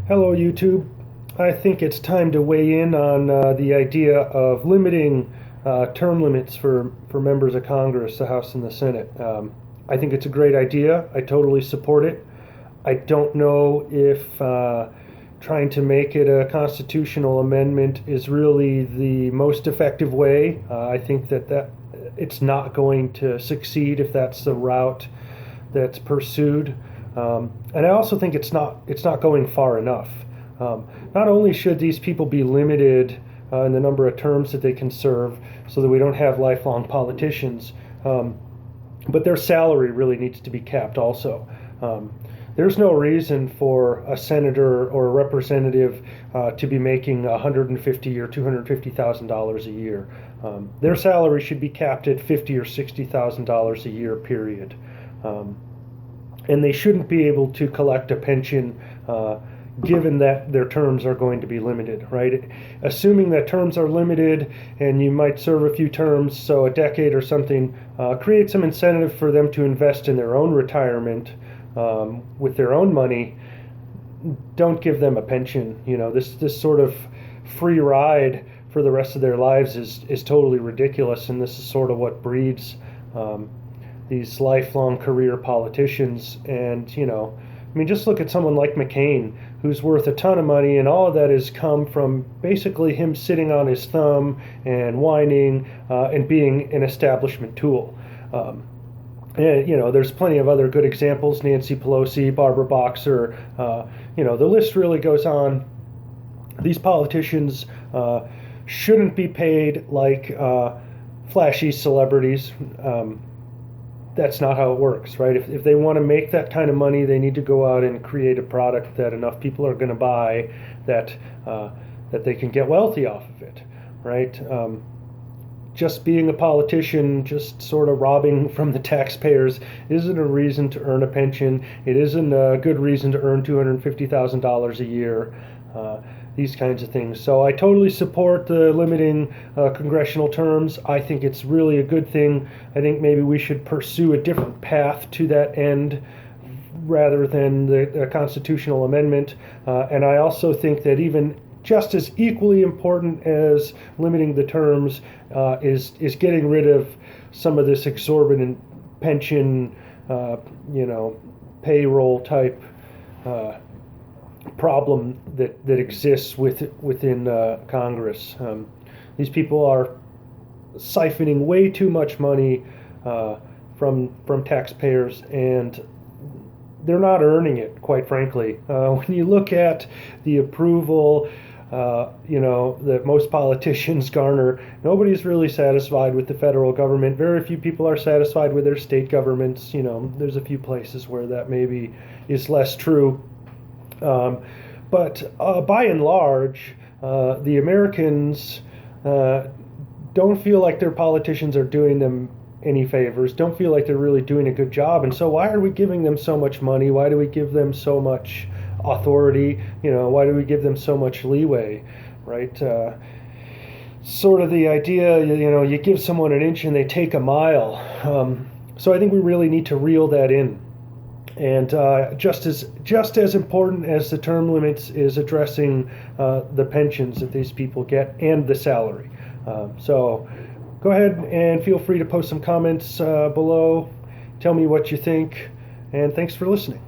Hello, YouTube. I think it's time to weigh in on the idea of limiting term limits for members of Congress, the House and the Senate. I think it's a great idea. I totally support it. I don't know if trying to make it a constitutional amendment is really the most effective way. I think that it's not going to succeed if that's the route that's pursued. And I also think it's not going far enough. Not only should these people be limited in the number of terms that they can serve so that we don't have lifelong politicians, but their salary really needs to be capped also. There's no reason for a senator or a representative to be making $150,000 or $250,000 a year. Their salary should be capped at $50,000 or $60,000 a year, period. And they shouldn't be able to collect a pension given that their terms are going to be limited, right? Assuming that terms are limited and you might serve a few terms, so a decade or something, create some incentive for them to invest in their own retirement with their own money. Don't give them a pension. You know, this sort of free ride for the rest of their lives is totally ridiculous, and this is sort of what breeds these lifelong career politicians. And, you know, I mean, just look at someone like McCain, who's worth a ton of money, and all of that has come from basically him sitting on his thumb and whining and being an establishment tool. And, you know, there's plenty of other good examples, Nancy Pelosi, Barbara Boxer, you know, the list really goes on. These politicians shouldn't be paid like flashy celebrities. That's not how it works, right? If they want to make that kind of money, they need to go out and create a product that enough people are going to buy that they can get wealthy off of it, right? Just being a politician, just sort of robbing from the taxpayers, isn't a reason to earn a pension. It isn't a good reason to earn $250,000 a year. These kinds of things. So I totally support the limiting congressional terms. I think it's really a good thing. I think maybe we should pursue a different path to that end rather than the constitutional amendment. And I also think that even just as equally important as limiting the terms is getting rid of some of this exorbitant pension, payroll type problem that exists within Congress. These people are siphoning way too much money from taxpayers, and they're not earning it, quite frankly. When you look at the approval that most politicians garner, nobody's really satisfied with the federal government. Very few people are satisfied with their state governments. You know, there's a few places where that maybe is less true. But by and large, the Americans don't feel like their politicians are doing them any favors, don't feel like they're really doing a good job. And so why are we giving them so much money? Why do we give them so much authority? You know, why do we give them so much leeway, right? Sort of the idea, you give someone an inch and they take a mile. So I think we really need to reel that in. And just as important as the term limits is addressing the pensions that these people get and the salary. So go ahead and feel free to post some comments below. Tell me what you think, and thanks for listening.